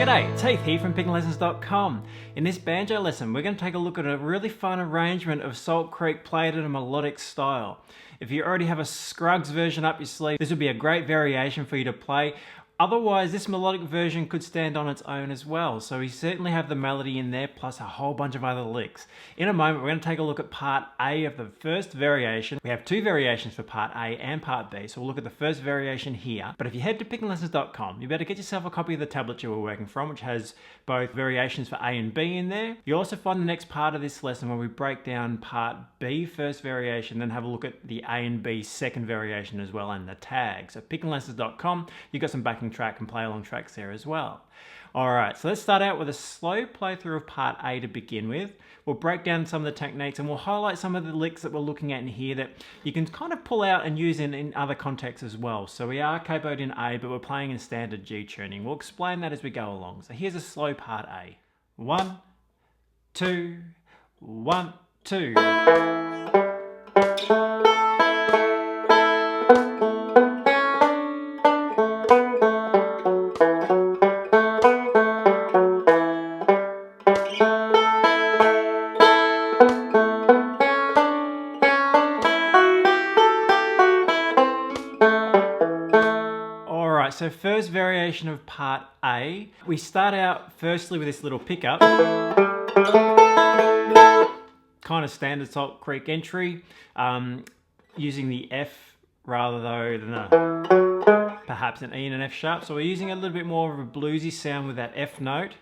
G'day, Teeth here from pickinglessons.com. In this banjo lesson, we're going to take a look at a really fun arrangement of Salt Creek played in a melodic style. If you already have a Scruggs version up your sleeve, this would be a great variation for you to play. Otherwise, this melodic version could stand on its own as well. So we certainly have the melody in there, plus a whole bunch of other licks. In a moment, we're going to take a look at part A of the first variation. We have two variations for part A and part B, so we'll look at the first variation here. But if you head to pickinglessons.com, you better get yourself a copy of the tablet you were working from, which has both variations for A and B in there. You'll also find the next part of this lesson where we break down part B first variation, then have a look at the A and B second variation as well, and the tags. At pickinglessons.com, you've got some backing track and play along tracks there as well. Alright, so let's start out with a slow playthrough of part A to begin with. We'll break down some of the techniques and we'll highlight some of the licks that we're looking at in here that you can kind of pull out and use in other contexts as well. So we are capoed in A, but we're playing in standard G tuning. We'll explain that as we go along. So here's a slow part A. 1, 2, 1, 2. So first variation of part A, we start out firstly with this little pickup, kind of standard Salt Creek entry, using the F rather than perhaps an E and an F sharp. So we're using a little bit more of a bluesy sound with that F note,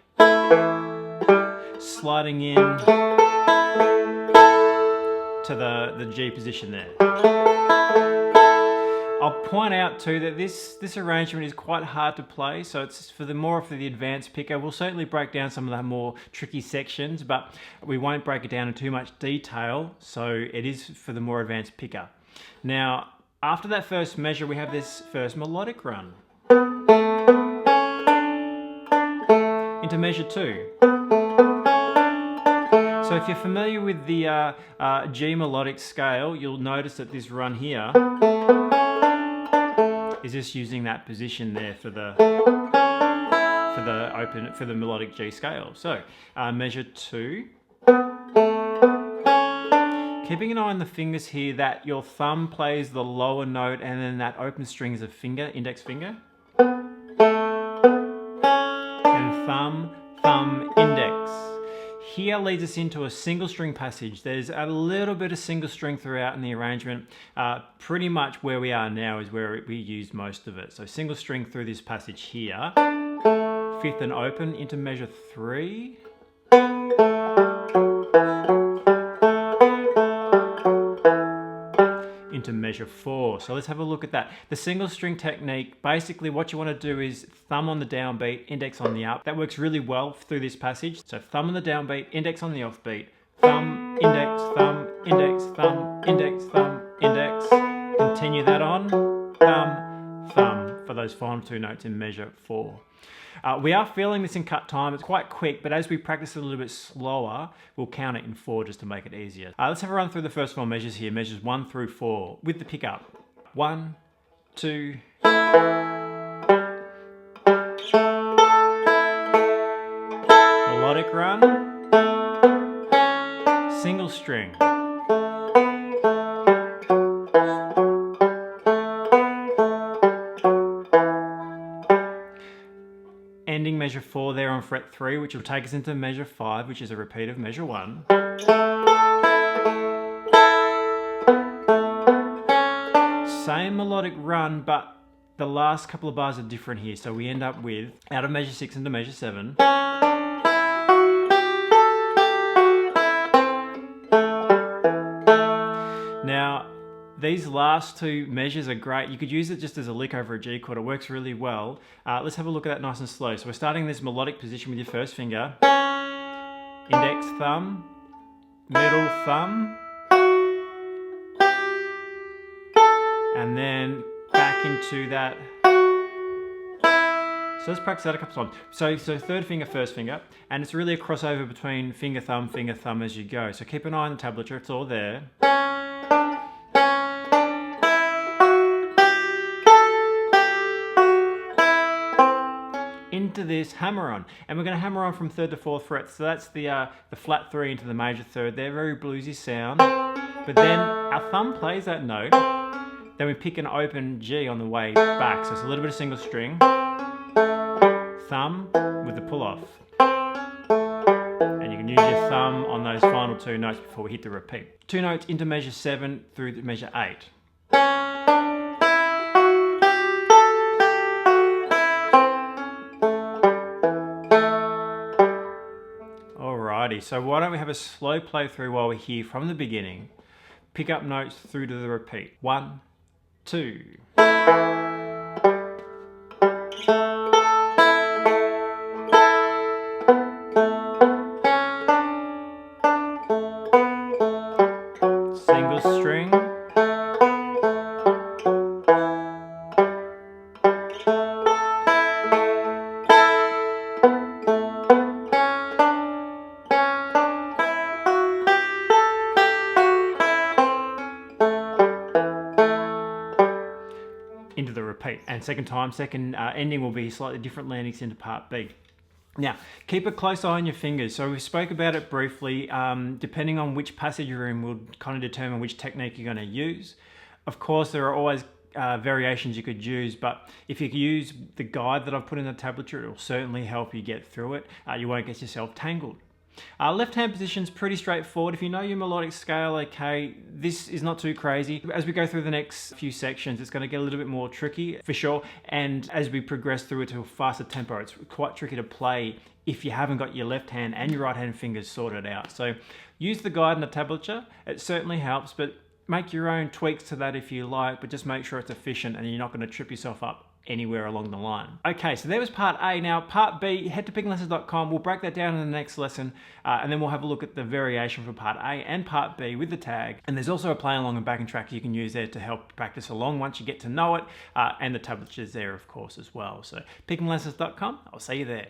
sliding in to the G position there. I'll point out too that this arrangement is quite hard to play, so it's for the advanced picker. We'll certainly break down some of the more tricky sections, but we won't break it down in too much detail, so it is for the more advanced picker. Now, after that first measure, we have this first melodic run into measure 2. So if you're familiar with the G melodic scale, you'll notice that this run here is just using that position there for the melodic G scale. So measure 2. Keeping an eye on the fingers here that your thumb plays the lower note and then that open string is a finger, index finger. And thumb, thumb, index. Here leads us into a single string passage. There's a little bit of single string throughout in the arrangement. Pretty much where we are now is where we use most of it. So single string through this passage here. Fifth and open into measure 3. Into measure 4. So let's have a look at that. The single string technique, basically what you want to do is thumb on the downbeat, index on the up. That works really well through this passage. So thumb on the downbeat, index on the offbeat, thumb, index, thumb, index, thumb, index, thumb, index. Continue that on, thumb, thumb for those final 2 notes in measure 4. We are feeling this in cut time. It's quite quick, but as we practice it a little bit slower, we'll count it in 4 just to make it easier. Let's have a run through the first 4 measures here, measures 1 through 4, with the pickup. 1, 2, melodic run, single string, 4 there on fret 3, which will take us into measure 5, which is a repeat of measure 1. Same melodic run, but the last couple of bars are different here. So we end up with, out of measure 6 into measure 7. Now, these last two measures are great. You could use it just as a lick over a G chord. It works really well. Let's have a look at that nice and slow. So we're starting this melodic position with your first finger. Index thumb, middle thumb, and then back into that. So let's practice that a couple times. So third finger, first finger, and it's really a crossover between finger, thumb as you go. So keep an eye on the tablature, it's all there. Into this hammer on, and we're going to hammer on from 3rd to 4th fret. So that's the flat 3 into the major 3rd. They're very bluesy sound, but then our thumb plays that note. Then we pick an open G on the way back. So it's a little bit of single string, thumb with the pull off, and you can use your thumb on those final 2 notes before we hit the repeat. 2 notes into measure 7 through to measure 8. Alrighty, so why don't we have a slow play through while we're here from the beginning. Pick up notes through to the repeat. 1, 2. Single string. Into the repeat, and second ending will be slightly different landings into part B. Now, keep a close eye on your fingers. So we spoke about it briefly. Depending on which passage you're in will kind of determine which technique you're going to use. Of course, there are always variations you could use, but if you use the guide that I've put in the tablature, it will certainly help you get through it. You won't get yourself tangled. Left hand position's pretty straightforward. If you know your melodic scale okay, this is not too crazy. As we go through the next few sections, it's going to get a little bit more tricky for sure, and as we progress through it to a faster tempo, it's quite tricky to play if you haven't got your left hand and your right hand fingers sorted out. So use the guide in the tablature, it certainly helps, but make your own tweaks to that if you like, but just make sure it's efficient and you're not going to trip yourself up anywhere along the line. Okay, so there was part A. Now part B, head to pickinglessons.com. We'll break that down in the next lesson, and then we'll have a look at the variation for part A and part B with the tag. And there's also a play along and backing track you can use there to help practice along once you get to know it, and the tablature's there of course as well. So pickinglessons.com, I'll see you there.